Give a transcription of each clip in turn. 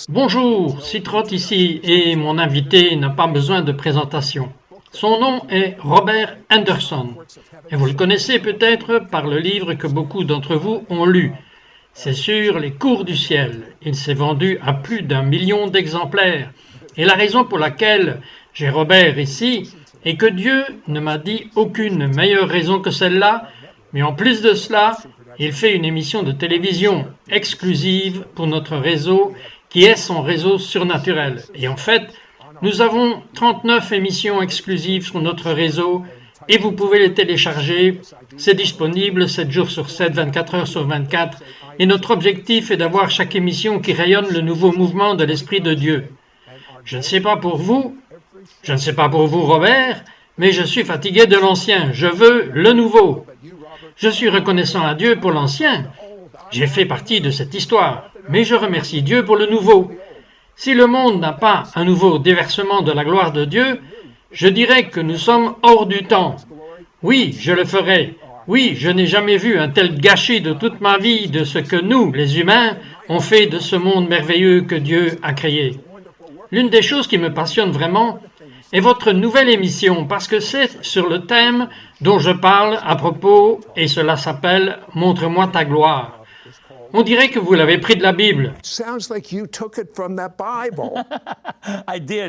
Bonjour, Sid Roth ici et mon invité n'a pas besoin de présentation. Son nom est Robert Anderson et vous le connaissez peut-être par le livre que beaucoup d'entre vous ont lu. C'est sur les cours du ciel. Il s'est vendu à plus d'1 million d'exemplaires. Et la raison pour laquelle j'ai Robert ici est que Dieu ne m'a dit aucune meilleure raison que celle-là, mais en plus de cela, il fait une émission de télévision exclusive pour notre réseau qui est son réseau surnaturel. Et en fait, nous avons 39 émissions exclusives sur notre réseau et vous pouvez les télécharger. C'est disponible 7 jours sur 7, 24 heures sur 24. Et notre objectif est d'avoir chaque émission qui rayonne le nouveau mouvement de l'Esprit de Dieu. Je ne sais pas pour vous, Robert, mais je suis fatigué de l'ancien. Je veux le nouveau. Je suis reconnaissant à Dieu pour l'ancien. J'ai fait partie de cette histoire, mais je remercie Dieu pour le nouveau. Si le monde n'a pas un nouveau déversement de la gloire de Dieu, je dirais que nous sommes hors du temps. Oui, je le ferai. Oui, je n'ai jamais vu un tel gâchis de toute ma vie de ce que nous, les humains, on fait de ce monde merveilleux que Dieu a créé. L'une des choses qui me passionne vraiment est votre nouvelle émission, parce que c'est sur le thème dont je parle à propos, et cela s'appelle « Montre-moi ta gloire ». On dirait que vous l'avez pris de la Bible.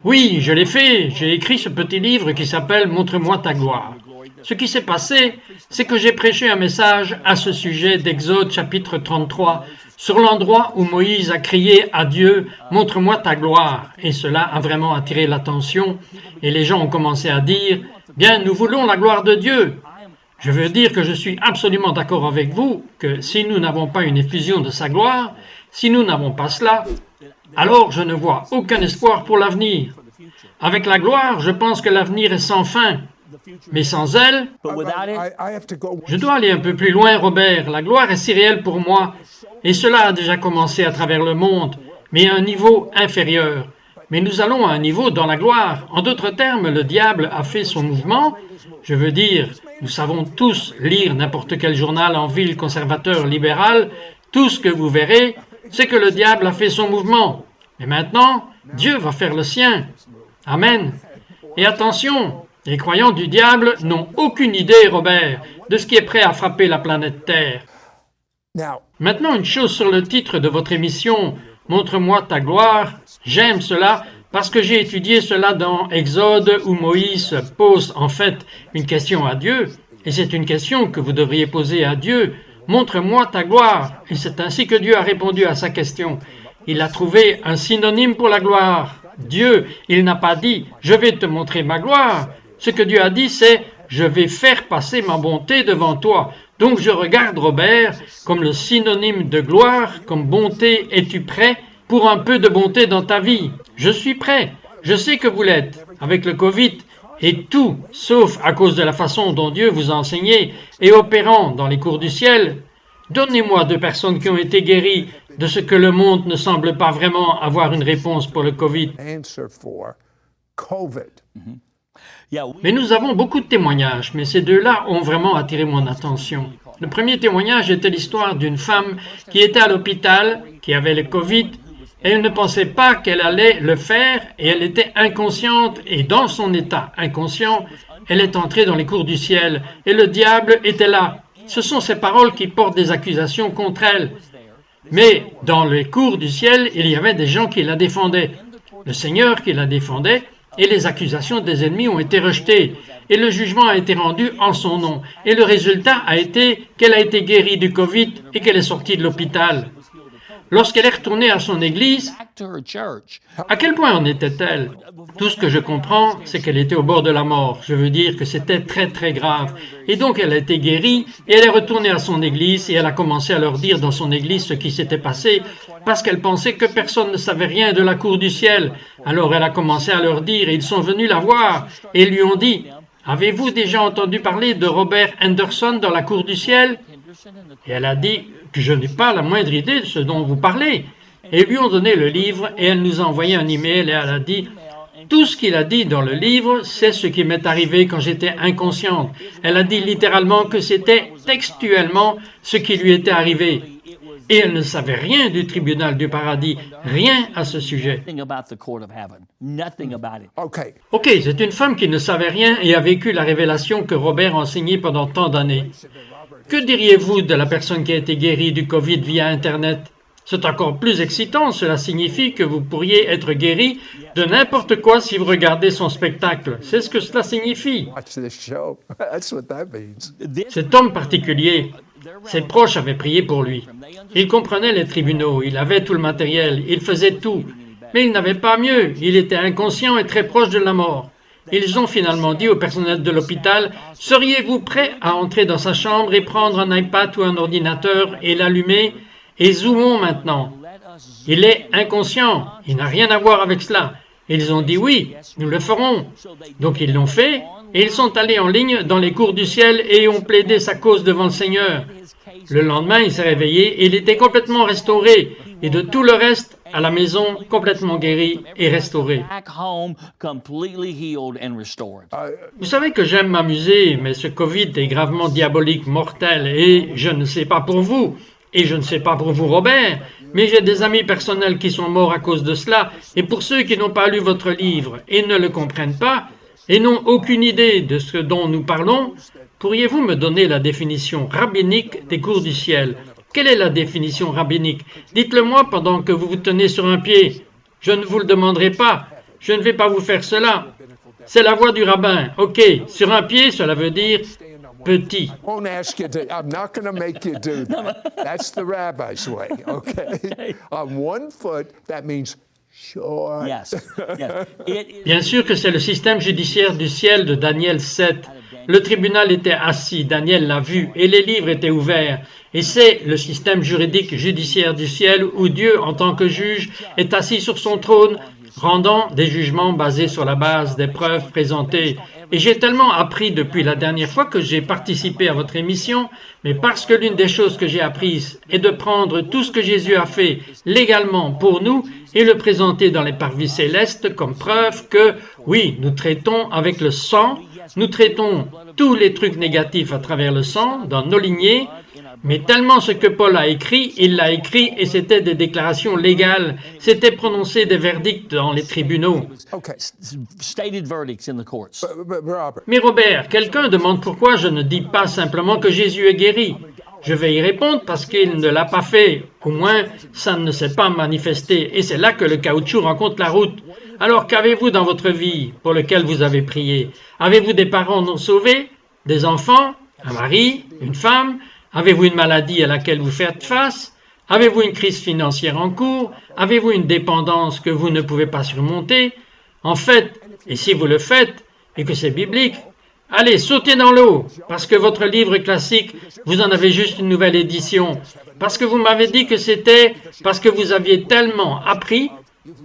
Oui, je l'ai fait. J'ai écrit ce petit livre qui s'appelle « Montre-moi ta gloire ». Ce qui s'est passé, c'est que j'ai prêché un message à ce sujet d'Exode chapitre 33, sur l'endroit où Moïse a crié à Dieu « Montre-moi ta gloire ». Et cela a vraiment attiré l'attention et les gens ont commencé à dire « Bien, nous voulons la gloire de Dieu ». Je veux dire que je suis absolument d'accord avec vous que si nous n'avons pas une effusion de sa gloire, si nous n'avons pas cela, alors je ne vois aucun espoir pour l'avenir. Avec la gloire, je pense que l'avenir est sans fin. Mais sans elle, je dois aller un peu plus loin, Robert. La gloire est si réelle pour moi, et cela a déjà commencé à travers le monde, mais à un niveau inférieur. Mais nous allons à un niveau dans la gloire. En d'autres termes, le diable a fait son mouvement. Je veux dire, nous savons tous lire n'importe quel journal en ville conservateur libéral. Tout ce que vous verrez, c'est que le diable a fait son mouvement. Mais maintenant, Dieu va faire le sien. Amen. Et attention, les croyants du diable n'ont aucune idée, Robert, de ce qui est prêt à frapper la planète Terre. Maintenant, une chose sur le titre de votre émission, « Montre-moi ta gloire », j'aime cela parce que j'ai étudié cela dans Exode où Moïse pose en fait une question à Dieu, et c'est une question que vous devriez poser à Dieu, « Montre-moi ta gloire », et c'est ainsi que Dieu a répondu à sa question. Il a trouvé un synonyme pour la gloire. Dieu, il n'a pas dit « Je vais te montrer ma gloire ». Ce que Dieu a dit, c'est « Je vais faire passer ma bonté devant toi ». Donc je regarde Robert comme le synonyme de gloire, comme bonté. Es-tu prêt pour un peu de bonté dans ta vie? Je suis prêt. Je sais que vous l'êtes. Avec le Covid et tout, sauf à cause de la façon dont Dieu vous a enseigné et opérant dans les cours du ciel, donnez-moi 2 personnes qui ont été guéries de ce que le monde ne semble pas vraiment avoir une réponse pour le Covid. Mais nous avons beaucoup de témoignages, mais ces 2-là ont vraiment attiré mon attention. Le premier témoignage était l'histoire d'une femme qui était à l'hôpital, qui avait le Covid, et elle ne pensait pas qu'elle allait le faire, et elle était inconsciente, et dans son état inconscient, elle est entrée dans les cours du ciel, et le diable était là. Ce sont ces paroles qui portent des accusations contre elle. Mais dans les cours du ciel, il y avait des gens qui la défendaient. Le Seigneur qui la défendait, et les accusations des ennemis ont été rejetées, et le jugement a été rendu en son nom. Et le résultat a été qu'elle a été guérie du Covid et qu'elle est sortie de l'hôpital. Lorsqu'elle est retournée à son église, à quel point en était-elle? Tout ce que je comprends, c'est qu'elle était au bord de la mort. Je veux dire que c'était très très grave. Et donc elle a été guérie et elle est retournée à son église et elle a commencé à leur dire dans son église ce qui s'était passé parce qu'elle pensait que personne ne savait rien de la cour du ciel. Alors elle a commencé à leur dire et ils sont venus la voir et lui ont dit « Avez-vous déjà entendu parler de Robert Anderson dans la cour du ciel ?» Et elle a dit que je n'ai pas la moindre idée de ce dont vous parlez. Et lui ont donné le livre et elle nous a envoyé un email et elle a dit « Tout ce qu'il a dit dans le livre, c'est ce qui m'est arrivé quand j'étais inconsciente. » Elle a dit littéralement que c'était textuellement ce qui lui était arrivé. Et elle ne savait rien du tribunal du paradis, rien à ce sujet. Ok, c'est une femme qui ne savait rien et a vécu la révélation que Robert a enseignée pendant tant d'années. Que diriez-vous de la personne qui a été guérie du Covid via Internet? C'est encore plus excitant, cela signifie que vous pourriez être guéri de n'importe quoi si vous regardez son spectacle. C'est ce que cela signifie. Cet homme particulier, ses proches avaient prié pour lui. Il comprenait les tribunaux, il avait tout le matériel, il faisait tout. Mais il n'avait pas mieux, il était inconscient et très proche de la mort. Ils ont finalement dit au personnel de l'hôpital, « Seriez-vous prêt à entrer dans sa chambre et prendre un iPad ou un ordinateur et l'allumer ? Et zoomons maintenant. Il est inconscient, il n'a rien à voir avec cela. » Ils ont dit, « Oui, nous le ferons. » Donc ils l'ont fait, et ils sont allés en ligne dans les cours du ciel et ont plaidé sa cause devant le Seigneur. Le lendemain, il s'est réveillé et il était complètement restauré. Et de tout le reste, à la maison, complètement guéri et restauré. Vous savez que j'aime m'amuser, mais ce Covid est gravement diabolique, mortel, et je ne sais pas pour vous, et je ne sais pas pour vous, Robert, mais j'ai des amis personnels qui sont morts à cause de cela, et pour ceux qui n'ont pas lu votre livre et ne le comprennent pas, et n'ont aucune idée de ce dont nous parlons, pourriez-vous me donner la définition rabbinique des cours du ciel? Quelle est la définition rabbinique? Dites-le-moi pendant que vous vous tenez sur un pied. Je ne vous le demanderai pas. Je ne vais pas vous faire cela. C'est la voix du rabbin. Ok, sur un pied, cela veut dire petit. Bien sûr que c'est le système judiciaire du ciel de Daniel 7. Le tribunal était assis, Daniel l'a vu, et les livres étaient ouverts. Et c'est le système juridique judiciaire du ciel où Dieu, en tant que juge, est assis sur son trône, rendant des jugements basés sur la base des preuves présentées. Et j'ai tellement appris depuis la dernière fois que j'ai participé à votre émission, mais parce que l'une des choses que j'ai apprises est de prendre tout ce que Jésus a fait légalement pour nous et le présenter dans les parvis célestes comme preuve que, oui, nous traitons avec le sang, nous traitons tous les trucs négatifs à travers le sang, dans nos lignées, mais tellement ce que Paul a écrit, il l'a écrit et c'était des déclarations légales, c'était prononcer des verdicts dans les tribunaux. Mais Robert, quelqu'un demande pourquoi je ne dis pas simplement que Jésus est guéri. Je vais y répondre parce qu'il ne l'a pas fait, au moins ça ne s'est pas manifesté et c'est là que le caoutchouc rencontre la route. Alors qu'avez-vous dans votre vie pour lequel vous avez prié? Avez-vous des parents non sauvés, des enfants, un mari, une femme? Avez-vous une maladie à laquelle vous faites face? Avez-vous une crise financière en cours? Avez-vous une dépendance que vous ne pouvez pas surmonter? En fait, et si vous le faites, et que c'est biblique, allez, sautez dans l'eau, parce que votre livre classique, vous en avez juste une nouvelle édition, parce que vous m'avez dit que c'était parce que vous aviez tellement appris,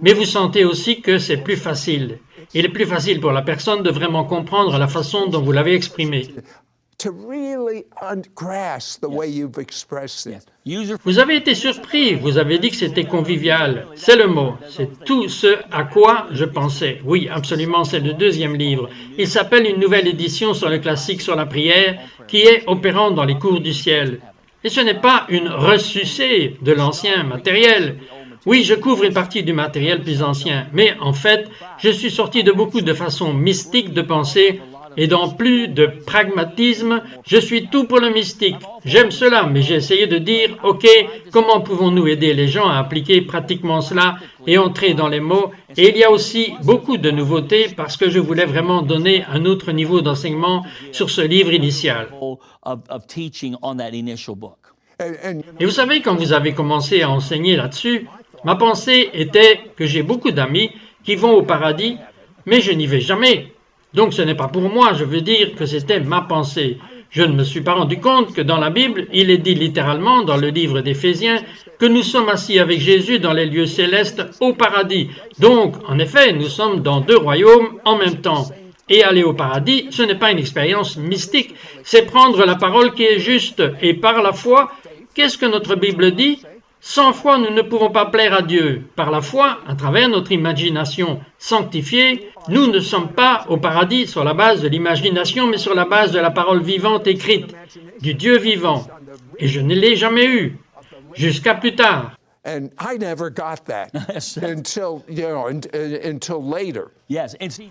mais vous sentez aussi que c'est plus facile. Il est plus facile pour la personne de vraiment comprendre la façon dont vous l'avez exprimé. Vous avez été surpris, vous avez dit que c'était convivial. C'est le mot, c'est tout ce à quoi je pensais. Oui, absolument, c'est le deuxième livre. Il s'appelle Une nouvelle édition sur le classique sur la prière, qui est opérante dans les cours du ciel. Et ce n'est pas une ressucée de l'ancien matériel. Oui, je couvre une partie du matériel plus ancien, mais en fait, je suis sorti de beaucoup de façons mystiques de penser et dans plus de pragmatisme, je suis tout pour le mystique. J'aime cela, mais j'ai essayé de dire, ok, comment pouvons-nous aider les gens à appliquer pratiquement cela et entrer dans les mots? Et il y a aussi beaucoup de nouveautés parce que je voulais vraiment donner un autre niveau d'enseignement sur ce livre initial. Et vous savez, quand vous avez commencé à enseigner là-dessus, ma pensée était que j'ai beaucoup d'amis qui vont au paradis, mais je n'y vais jamais. Donc ce n'est pas pour moi, je veux dire que c'était ma pensée. Je ne me suis pas rendu compte que dans la Bible, il est dit littéralement dans le livre d'Éphésiens que nous sommes assis avec Jésus dans les lieux célestes au paradis. Donc, en effet, nous sommes dans deux royaumes en même temps. Et aller au paradis, ce n'est pas une expérience mystique, c'est prendre la parole qui est juste. Et par la foi, qu'est-ce que notre Bible dit? Sans foi, nous ne pouvons pas plaire à Dieu. Par la foi, à travers notre imagination sanctifiée, nous ne sommes pas au paradis sur la base de l'imagination, mais sur la base de la parole vivante écrite, du Dieu vivant. Et je ne l'ai jamais eu. jusqu'à plus tard. And I never got that until later.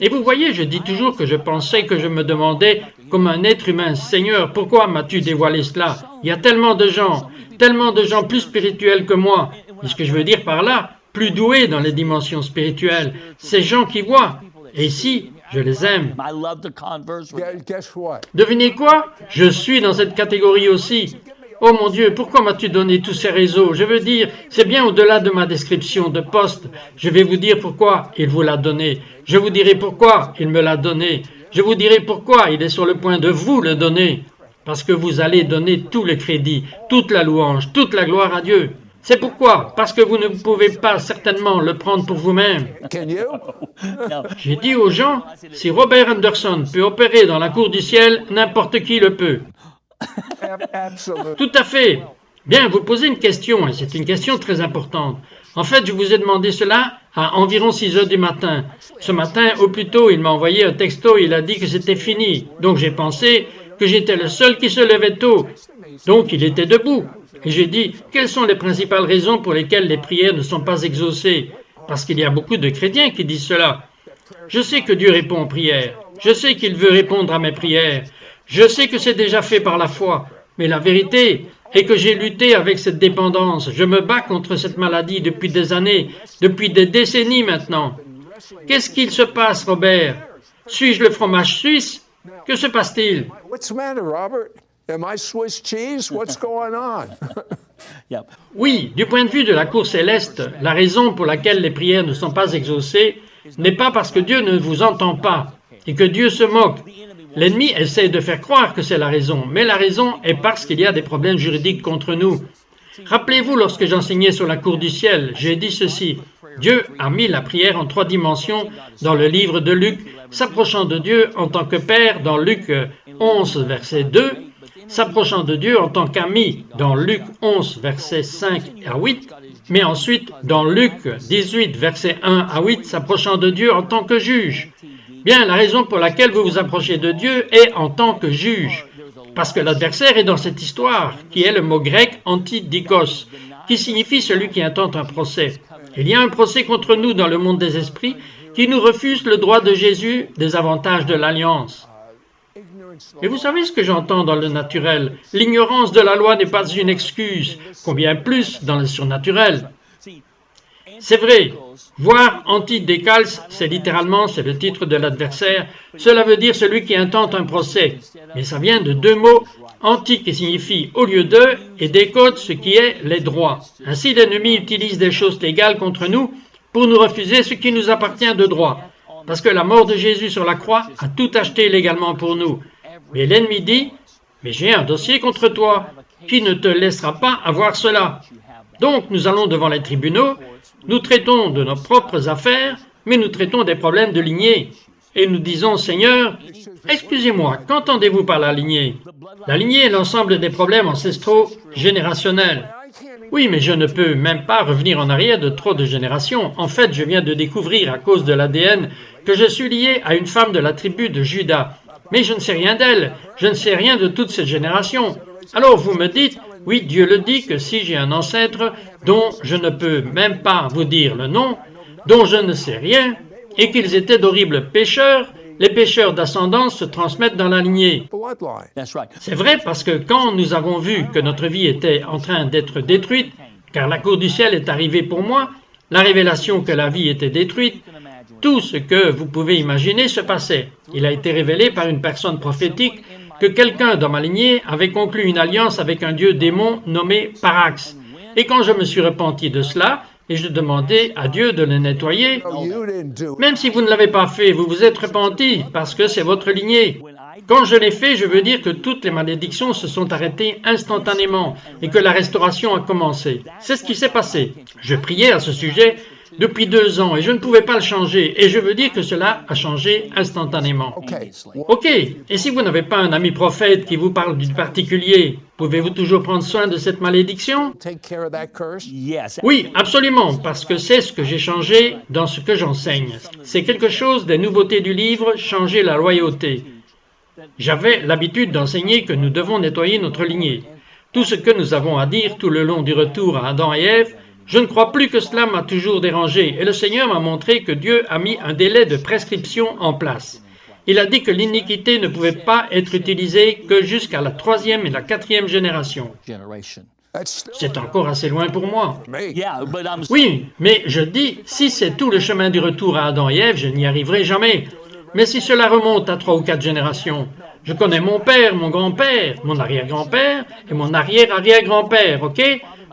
Et vous voyez, je dis toujours que je pensais, que je me demandais, comme un être humain, Seigneur, pourquoi m'as-tu dévoilé cela? Il y a tellement de gens plus spirituels que moi. Et ce que je veux dire par là, plus doués dans les dimensions spirituelles. Ces gens qui voient. Et ici, je les aime. Guess what? Devinez quoi? Je suis dans cette catégorie aussi. Oh mon Dieu, pourquoi m'as-tu donné tous ces réseaux? Je veux dire, c'est bien au-delà de ma description de poste. Je vais vous dire pourquoi il vous l'a donné. Je vous dirai pourquoi il me l'a donné. Je vous dirai pourquoi il est sur le point de vous le donner. Parce que vous allez donner tout le crédit, toute la louange, toute la gloire à Dieu. C'est pourquoi? Parce que vous ne pouvez pas certainement le prendre pour vous-même. Can you? J'ai dit aux gens, si Robert Anderson peut opérer dans la cour du ciel, n'importe qui le peut. Absolutely. Tout à fait. Bien, vous posez une question, et c'est une question très importante. En fait, je vous ai demandé cela à environ 6 heures du matin. Ce matin, au plus tôt, il m'a envoyé un texto, il a dit que c'était fini. Donc j'ai pensé que j'étais le seul qui se levait tôt. Donc il était debout. Et j'ai dit, quelles sont les principales raisons pour lesquelles les prières ne sont pas exaucées? Parce qu'il y a beaucoup de chrétiens qui disent cela. Je sais que Dieu répond aux prières. Je sais qu'il veut répondre à mes prières. Je sais que c'est déjà fait par la foi. Mais la vérité est que j'ai lutté avec cette dépendance. Je me bats contre cette maladie depuis des années, depuis des décennies maintenant. Qu'est-ce qu'il se passe, Robert? Suis-je le fromage suisse? Que se passe-t-il? What's the matter, Robert? Am I Swiss cheese? What's going on? Oui, du point de vue de la cour céleste, la raison pour laquelle les prières ne sont pas exaucées n'est pas parce que Dieu ne vous entend pas et que Dieu se moque. L'ennemi essaie de faire croire que c'est la raison, mais la raison est parce qu'il y a des problèmes juridiques contre nous. Rappelez-vous, lorsque j'enseignais sur la cour du ciel, j'ai dit ceci. Dieu a mis la prière en 3 dimensions dans le livre de Luc, s'approchant de Dieu en tant que Père dans Luc 11, verset 2, s'approchant de Dieu en tant qu'ami dans Luc 11, versets 5 à 8, mais ensuite dans Luc 18, versets 1 à 8, s'approchant de Dieu en tant que juge. Bien, la raison pour laquelle vous vous approchez de Dieu est en tant que juge, parce que l'adversaire est dans cette histoire, qui est le mot grec antidikos, qui signifie celui qui intente un procès. Il y a un procès contre nous dans le monde des esprits qui nous refuse le droit de Jésus des avantages de l'alliance. Et vous savez ce que j'entends dans le naturel? L'ignorance de la loi n'est pas une excuse, combien plus dans le surnaturel. C'est vrai, voir antidécals, c'est littéralement, c'est le titre de l'adversaire, cela veut dire celui qui intente un procès. Mais ça vient de 2 mots, anti qui signifie au lieu de, et décode ce qui est les droits. Ainsi l'ennemi utilise des choses légales contre nous pour nous refuser ce qui nous appartient de droit. Parce que la mort de Jésus sur la croix a tout acheté légalement pour nous. Mais l'ennemi dit, mais j'ai un dossier contre toi, qui ne te laissera pas avoir cela. Donc nous allons devant les tribunaux, nous traitons de nos propres affaires, mais nous traitons des problèmes de lignée. Et nous disons, Seigneur, excusez-moi, qu'entendez-vous par la lignée? La lignée est l'ensemble des problèmes ancestraux générationnels. Oui, mais je ne peux même pas revenir en arrière de trop de générations. En fait, je viens de découvrir à cause de l'ADN que je suis lié à une femme de la tribu de Juda. Mais je ne sais rien d'elle, je ne sais rien de toute cette génération. Alors vous me dites, oui, Dieu le dit que si j'ai un ancêtre dont je ne peux même pas vous dire le nom, dont je ne sais rien, et qu'ils étaient d'horribles pécheurs, les pécheurs d'ascendance se transmettent dans la lignée. C'est vrai parce que quand nous avons vu que notre vie était en train d'être détruite, car la cour du ciel est arrivée pour moi, la révélation que la vie était détruite, tout ce que vous pouvez imaginer se passait. Il a été révélé par une personne prophétique que quelqu'un dans ma lignée avait conclu une alliance avec un dieu démon nommé Parax. Et quand je me suis repenti de cela, et je demandais à Dieu de le nettoyer, même si vous ne l'avez pas fait, vous vous êtes repenti parce que c'est votre lignée. Quand je l'ai fait, je veux dire que toutes les malédictions se sont arrêtées instantanément et que la restauration a commencé. C'est ce qui s'est passé. Je priais à ce sujet depuis 2 ans et je ne pouvais pas le changer. Et je veux dire que cela a changé instantanément. Ok, et si vous n'avez pas un ami prophète qui vous parle du particulier, pouvez-vous toujours prendre soin de cette malédiction? Oui, absolument, parce que c'est ce que j'ai changé dans ce que j'enseigne. C'est quelque chose des nouveautés du livre, changer la loyauté. J'avais l'habitude d'enseigner que nous devons nettoyer notre lignée. tout ce que nous avons à dire tout le long du retour à Adam et Ève, je ne crois plus que cela m'a toujours dérangé, et le Seigneur m'a montré que Dieu a mis un délai de prescription en place. Il a dit que l'iniquité ne pouvait pas être utilisée que jusqu'à la 3e et la 4e génération. C'est encore assez loin pour moi. Oui, mais je dis, si c'est tout le chemin du retour à Adam et Ève, je n'y arriverai jamais. Mais si cela remonte à 3 ou 4 générations, je connais mon père, mon grand-père, mon arrière-grand-père et mon arrière-arrière-grand-père, ok?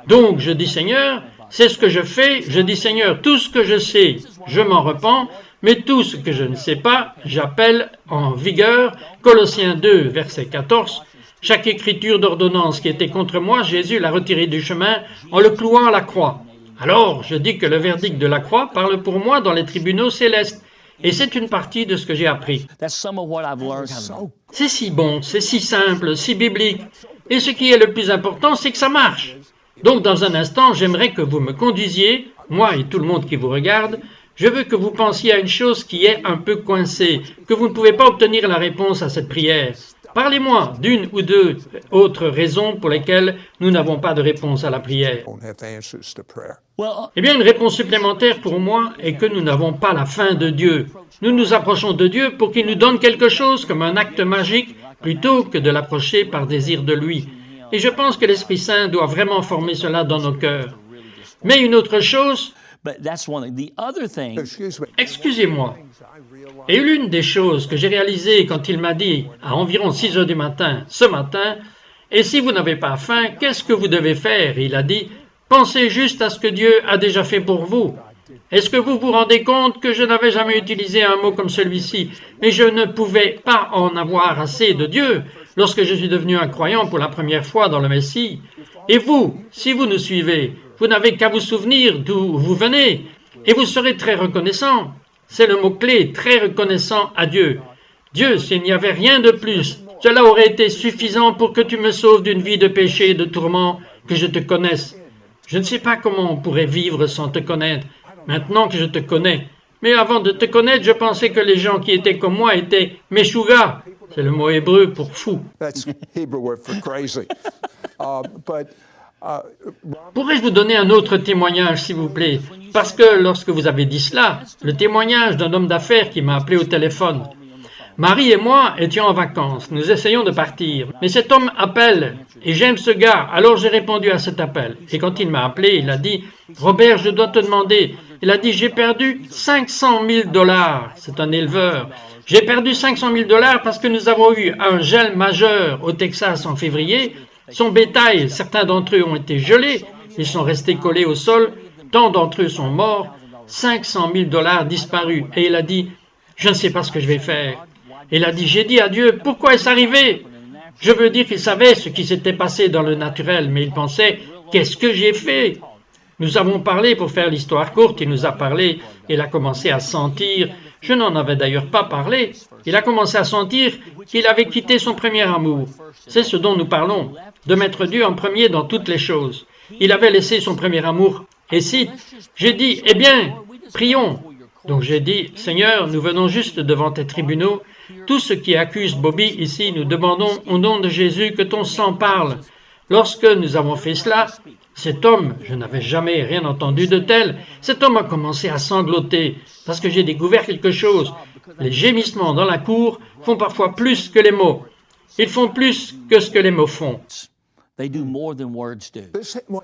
Donc, je dis Seigneur, c'est ce que je fais, je dis Seigneur, tout ce que je sais, je m'en repens, mais tout ce que je ne sais pas, j'appelle en vigueur. Colossiens 2, verset 14. Chaque écriture d'ordonnance qui était contre moi, Jésus l'a retirée du chemin en le clouant à la croix. Alors, je dis que le verdict de la croix parle pour moi dans les tribunaux célestes. Et c'est une partie de ce que j'ai appris. C'est si bon, c'est si simple, si biblique. Et ce qui est le plus important, c'est que ça marche. Donc, dans un instant, j'aimerais que vous me conduisiez, moi et tout le monde qui vous regarde. Je veux que vous pensiez à une chose qui est un peu coincée, que vous ne pouvez pas obtenir la réponse à cette prière. Parlez-moi d'une ou deux autres raisons pour lesquelles nous n'avons pas de réponse à la prière. Eh bien, une réponse supplémentaire pour moi est que nous n'avons pas la fin de Dieu. Nous nous approchons de Dieu pour qu'il nous donne quelque chose comme un acte magique plutôt que de l'approcher par désir de lui. Et je pense que l'Esprit Saint doit vraiment former cela dans nos cœurs. Mais une autre chose, excusez-moi, et l'une des choses que j'ai réalisées quand il m'a dit à environ 6 heures du matin, ce matin, et si vous n'avez pas faim, qu'est-ce que vous devez faire? Il a dit, pensez juste à ce que Dieu a déjà fait pour vous. Est-ce que vous vous rendez compte que je n'avais jamais utilisé un mot comme celui-ci, mais je ne pouvais pas en avoir assez de Dieu lorsque je suis devenu un croyant pour la première fois dans le Messie? Et vous, si vous nous suivez, vous n'avez qu'à vous souvenir d'où vous venez, et vous serez très reconnaissant. C'est le mot-clé, très reconnaissant à Dieu. Dieu, s'il n'y avait rien de plus, cela aurait été suffisant pour que tu me sauves d'une vie de péché et de tourment, que je te connaisse. Je ne sais pas comment on pourrait vivre sans te connaître, maintenant que je te connais. Mais avant de te connaître, je pensais que les gens qui étaient comme moi étaient meshuga. C'est le mot hébreu pour fou. Pourrais-je vous donner un autre témoignage, s'il vous plaît? Parce que lorsque vous avez dit cela, le témoignage d'un homme d'affaires qui m'a appelé au téléphone. Marie et moi étions en vacances, nous essayons de partir, mais cet homme appelle, et j'aime ce gars, alors j'ai répondu à cet appel. Et quand il m'a appelé, il a dit, « Robert, je dois te demander. » Il a dit, « J'ai perdu 500 000 $. C'est un éleveur. « J'ai perdu 500 000 $ parce que nous avons eu un gel majeur au Texas en février. Son bétail, certains d'entre eux ont été gelés, ils sont restés collés au sol, tant d'entre eux sont morts, 500 000 $ disparus. » Et il a dit, « Je ne sais pas ce que je vais faire. » Il a dit, « J'ai dit à Dieu, pourquoi est-ce arrivé ?» Je veux dire qu'il savait ce qui s'était passé dans le naturel, mais il pensait, « Qu'est-ce que j'ai fait ?» Nous avons parlé, pour faire l'histoire courte, il nous a parlé, il a commencé à sentir, je n'en avais d'ailleurs pas parlé, il a commencé à sentir qu'il avait quitté son premier amour. C'est ce dont nous parlons, de mettre Dieu en premier dans toutes les choses. Il avait laissé son premier amour. Et si, j'ai dit, eh bien, prions. Donc j'ai dit, Seigneur, nous venons juste devant tes tribunaux. Tout ce qui accuse Bobby ici, nous demandons au nom de Jésus que ton sang parle. Lorsque nous avons fait cela, cet homme, je n'avais jamais rien entendu de tel, cet homme a commencé à sangloter, parce que j'ai découvert quelque chose. Les gémissements dans la cour font parfois plus que les mots. Ils font plus que ce que les mots font.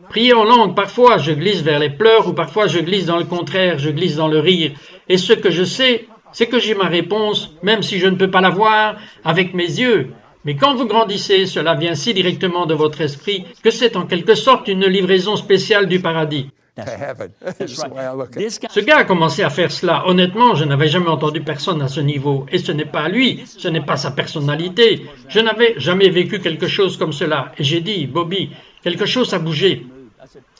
Prier en langue, parfois je glisse vers les pleurs, ou parfois je glisse dans le contraire, je glisse dans le rire. Et ce que je sais, c'est que j'ai ma réponse, même si je ne peux pas la voir avec mes yeux. Mais quand vous grandissez, cela vient si directement de votre esprit que c'est en quelque sorte une livraison spéciale du paradis. Ce gars a commencé à faire cela. Honnêtement, je n'avais jamais entendu personne à ce niveau. Et ce n'est pas lui, ce n'est pas sa personnalité. Je n'avais jamais vécu quelque chose comme cela. Et j'ai dit, Bobby, quelque chose a bougé.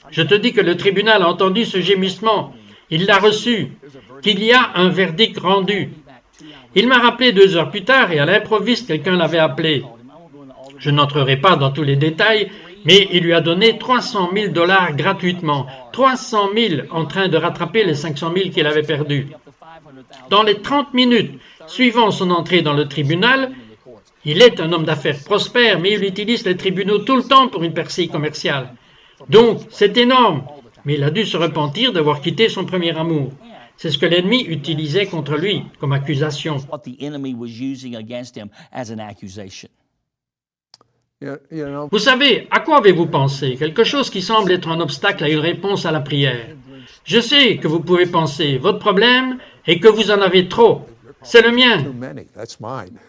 Je te dis que le tribunal a entendu ce gémissement. Il l'a reçu. Qu'il y a un verdict rendu. Il m'a rappelé 2 heures plus tard et à l'improviste, quelqu'un l'avait appelé. Je n'entrerai pas dans tous les détails, mais il lui a donné 300 000 $ gratuitement. 300 000 en train de rattraper les 500 000 qu'il avait perdus. Dans les 30 minutes suivant son entrée dans le tribunal, Il est un homme d'affaires prospère, mais il utilise les tribunaux tout le temps pour une percée commerciale. Donc, c'est énorme, mais il a dû se repentir d'avoir quitté son premier amour. C'est ce que l'ennemi utilisait contre lui comme accusation. What the enemy was using against him as an accusation. You know, Vous savez, à quoi avez-vous pensé? Quelque chose qui semble être un obstacle à une réponse à la prière. Je sais que vous pouvez penser, votre problème est que vous en avez trop. C'est le mien. too many. That's mine.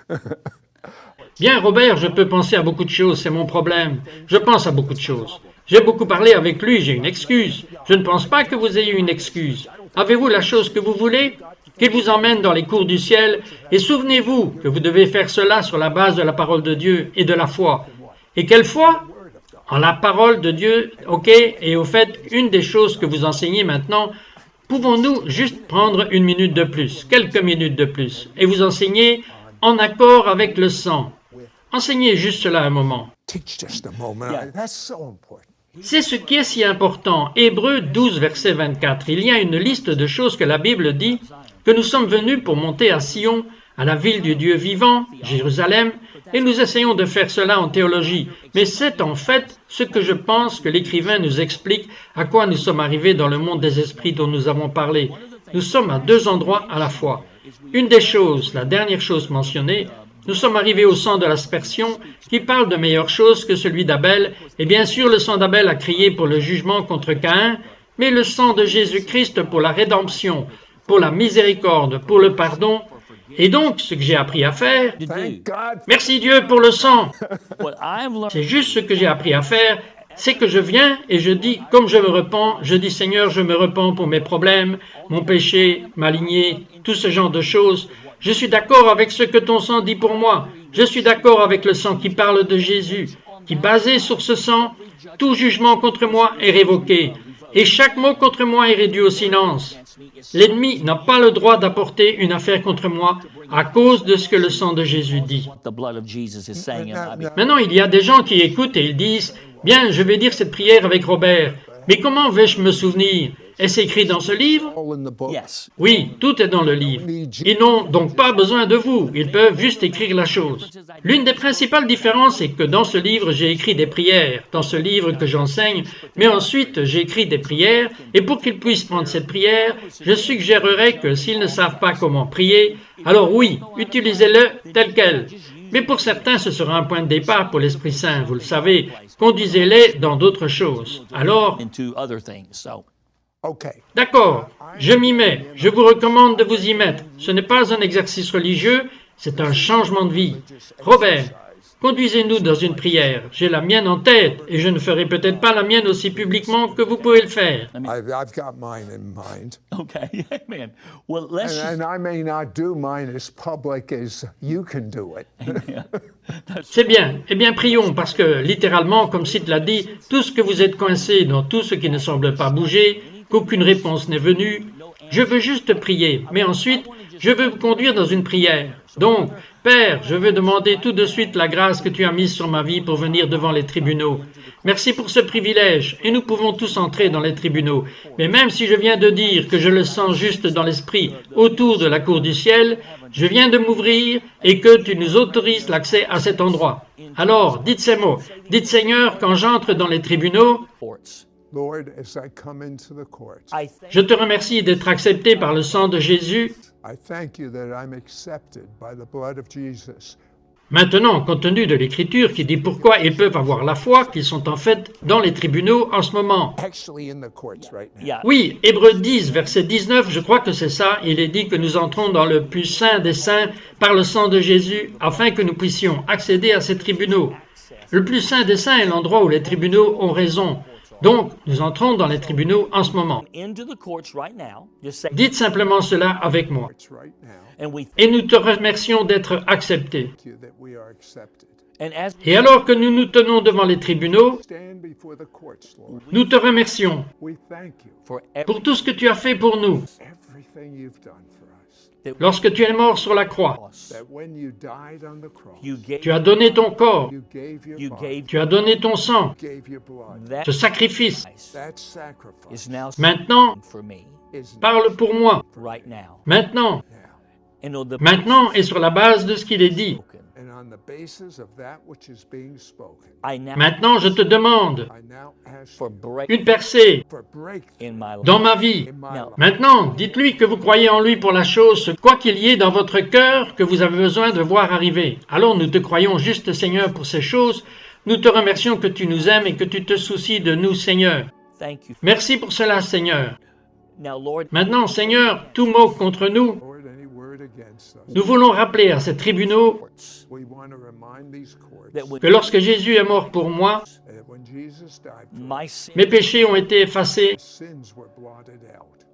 Bien, Robert, je peux penser à beaucoup de choses, c'est mon problème. Je pense à beaucoup de choses. J'ai beaucoup parlé avec lui, j'ai une excuse. Je ne pense pas que vous ayez une excuse. Avez-vous la chose que vous voulez? Qu'il vous emmène dans les cours du ciel, et souvenez-vous que vous devez faire cela sur la base de la parole de Dieu et de la foi. Et quelle foi? En la parole de Dieu, ok, et au fait, une des choses que vous enseignez maintenant, pouvons-nous juste prendre une minute de plus, quelques minutes de plus, et vous enseigner en accord avec le sang? Enseignez juste cela un moment. Teach just a moment. That's so important. C'est ce qui est si important. Hébreux 12, verset 24. Il y a une liste de choses que la Bible dit, que nous sommes venus pour monter à Sion, à la ville du Dieu vivant, Jérusalem, et nous essayons de faire cela en théologie. Mais c'est en fait ce que je pense que l'écrivain nous explique à quoi nous sommes arrivés dans le monde des esprits dont nous avons parlé. Nous sommes à deux endroits à la fois. Une des choses, la dernière chose mentionnée, nous sommes arrivés au sang de l'aspersion qui parle de meilleure chose que celui d'Abel, et bien sûr le sang d'Abel a crié pour le jugement contre Caïn, mais le sang de Jésus-Christ pour la rédemption, pour la miséricorde, pour le pardon. Et donc, ce que j'ai appris à faire, To do. Thank God. merci Dieu pour le sang, What I've learned c'est juste ce que j'ai appris à faire, c'est que je viens et je dis, comme je me repens, je dis Seigneur, je me repens pour mes problèmes, mon péché, ma lignée, tout ce genre de choses. Je suis d'accord avec ce que ton sang dit pour moi. Je suis d'accord avec le sang qui parle de Jésus, qui basé sur ce sang, tout jugement contre moi est révoqué. Et chaque mot contre moi est réduit au silence. L'ennemi n'a pas le droit d'apporter une affaire contre moi à cause de ce que le sang de Jésus dit. the blood of Jesus is saying in my behalf. Maintenant, il y a des gens qui écoutent et ils disent « Bien, je vais dire cette prière avec Robert, mais comment vais-je me souvenir? Est-ce écrit dans ce livre ?» All in the book. Yes. Oui, tout est dans le livre. Ils n'ont donc pas besoin de vous, ils peuvent juste écrire la chose. L'une des principales différences est que dans ce livre, j'ai écrit des prières, dans ce livre que j'enseigne, mais ensuite j'ai écrit des prières, et pour qu'ils puissent prendre cette prière, je suggérerais que s'ils ne savent pas comment prier, alors oui, utilisez-le tel quel. Mais pour certains, ce sera un point de départ pour l'Esprit Saint, vous le savez, conduisez-les dans d'autres choses. Alors, Into other things. So Okay. d'accord, je m'y mets. Je vous recommande de vous y mettre. Ce n'est pas un exercice religieux, c'est un changement de vie. Robert, conduisez-nous dans une prière. J'ai la mienne en tête et je ne ferai peut-être pas la mienne aussi publiquement que vous pouvez le faire. I've got mine in mind. okay, amen. Well, let's And I may not do mine as public as you can do it. C'est bien. Eh bien, prions parce que, littéralement, comme Sid l'a dit, tout ce que vous êtes coincé dans tout ce qui ne semble pas bouger, qu'aucune réponse n'est venue, je veux juste prier, mais ensuite, je veux vous conduire dans une prière. Donc, Père, je veux demander tout de suite la grâce que tu as mise sur ma vie pour venir devant les tribunaux. Merci pour ce privilège, et nous pouvons tous entrer dans les tribunaux. Mais même si je viens de dire que je le sens juste dans l'esprit autour de la cour du ciel, je viens de m'ouvrir et que tu nous autorises l'accès à cet endroit. Alors, dites ces mots. Dites Seigneur, quand j'entre dans les tribunaux, courts. Lord, as I come into the courts, I thank je te remercie d'être accepté par le sang de Jésus. I thank you that I'm accepted by the blood of Jesus. Maintenant, compte tenu de l'Écriture qui dit pourquoi ils peuvent avoir la foi, qu'ils sont en fait dans les tribunaux en ce moment. Actually in the courts right now. yeah. Oui, Hébreux 10, verset 19, je crois que c'est ça, il est dit que nous entrons dans le plus saint des saints par le sang de Jésus, afin que nous puissions accéder à ces tribunaux. Le plus saint des saints est l'endroit où les tribunaux ont raison. Donc, nous entrons dans les tribunaux en ce moment. Into the courts right now. Just say Dites simplement cela avec moi. Courts right now. and we Et nous te remercions d'être acceptés. Thank you that we are accepted. and as Et alors que nous nous tenons devant les tribunaux, Stand before the courts, Lord. nous te remercions We thank you for pour tout ce que tu as fait pour nous. everything you've done for us. Lorsque tu es mort sur la croix, That when you died on the cross, you gave tu as donné ton corps, you gave your you body, gave tu as donné ton sang, gave your blood. that ce sacrifice. That sacrifice is now Maintenant, for me is parle pour moi. right now. Maintenant, And on the maintenant et sur la base de ce qu'il est dit. And on the basis of that which is being spoken, I now Maintenant, je te demande I now ask for you breakthrough une percée for breakthrough in my life. dans ma vie. in my Now, life. Maintenant, dites-lui que vous croyez en lui pour la chose, quoi qu'il y ait dans votre cœur que vous avez besoin de voir arriver. Alors nous te croyons juste, Seigneur, pour ces choses. Nous te remercions que tu nous aimes et que tu te soucies de nous, Seigneur. Thank you. Merci pour cela, Seigneur. Now, Lord, Maintenant, Seigneur, tout mot contre nous, Lord, any word against us, nous voulons rappeler à ces tribunaux we want to remind these courts that when que lorsque Jésus est mort pour moi, that when Jesus died, my sin mes péchés ont été effacés sins were blotted out,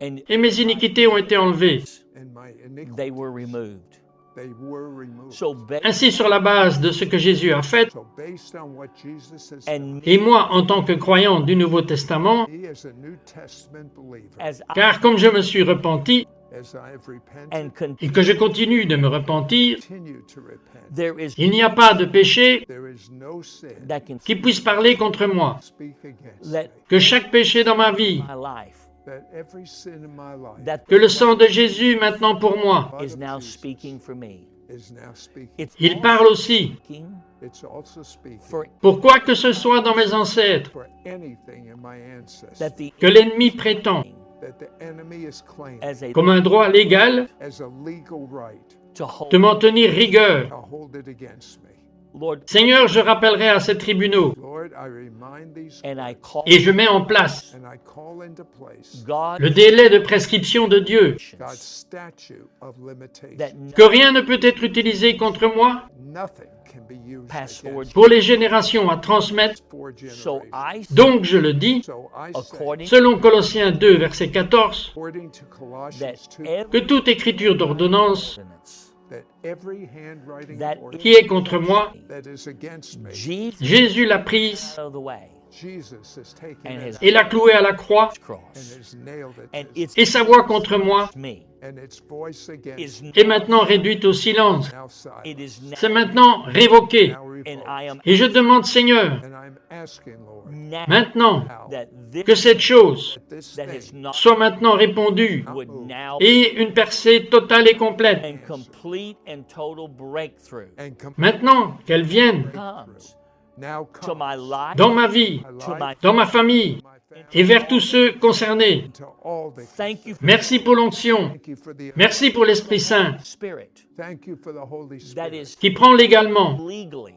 and et mes iniquités ont été enlevées. and my they iniquities, were removed. they were removed. So, based Ainsi, sur la base de ce que Jésus a fait, So based on what Jesus has and done, et moi en tant que croyant du Nouveau Testament, me as a New Testament believer, as I car comme je me suis repenti as I have repented, and et que je continue de me repentir, continue to repent, there is il n'y a pas de péché there is no sin that can qui puisse parler contre moi. speak against let me, Que chaque péché dans ma vie, my life that every sin in my life that que le sang de Jésus maintenant pour moi, is now speaking for me. is now speaking. It's il parle aussi speaking It's also speaking for pour quoi que ce soit dans mes ancêtres, for anything in my ancestors that the que l'ennemi prétend, that the enemy is claiming as a comme un droit légal, as a legal right to hold. de m'en tenir rigueur. to hold it against me. Lord, Seigneur, je rappellerai à ces tribunaux Lord, I remind these and I call et je mets en place and I call into place God le délai de prescription de Dieu, God's statute of limitation. that que rien ne peut être utilisé contre moi Nothing can be used pass against forward. pour les générations à transmettre. for So generations. I, Donc je le dis, So I say, according selon Colossiens 2, verset 14, according to that Colossians 2, que every toute écriture d'ordonnance ordinance that every handwriting that order qui est contre moi, that is against me, Jesus Jésus l'a prise out of the way Jesus has taken and it has out et l'a clouée à la croix, and cross, has nailed it and to his- it's et sa voix contre moi me and its voice against is me est maintenant réduite au silence. now silent, it is C'est now, maintenant révoqué. now and revoked. I am Et je demande, Seigneur, And I'm asking, Lord, now maintenant, how that que this cette chose that this that has thing not soit maintenant répandue would now et une percée totale et complète. and complete and total breakthrough and come Maintenant, qu'elle vienne comes now to come my life, dans ma vie, to my dans ma famille my family et vers tous ceux concernés. to all the thank you for Merci pour l'onction. thank you for the Merci pour l'Esprit Saint the Spirit thank you for the Holy that Spirit is qui prend légalement legally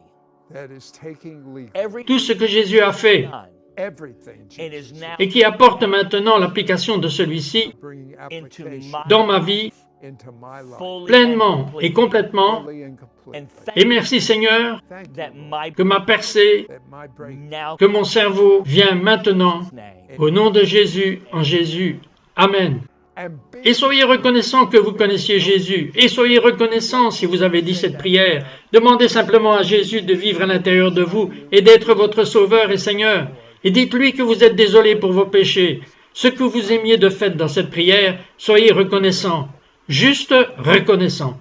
that is taking legal every tout ce que Jésus a fait done everything and is Jesus now et qui apporte maintenant l'application de celui-ci bringing into application my dans ma vie into my life fully pleinement and et completely. complètement. fully and completely. And thank Et merci Seigneur Thank that you, Lord, my que ma percée, that my break now que mon cerveau vient maintenant name au nom de Jésus, en Jésus. Amen. and Et soyez reconnaissants que vous connaissiez Jésus. Et soyez reconnaissants si vous avez dit cette prière. Demandez simplement à Jésus de vivre à l'intérieur de vous et d'être votre Sauveur et Seigneur. Et dites-lui que vous êtes désolé pour vos péchés. Ce que vous aimiez de fait dans cette prière, soyez reconnaissants. Juste reconnaissants.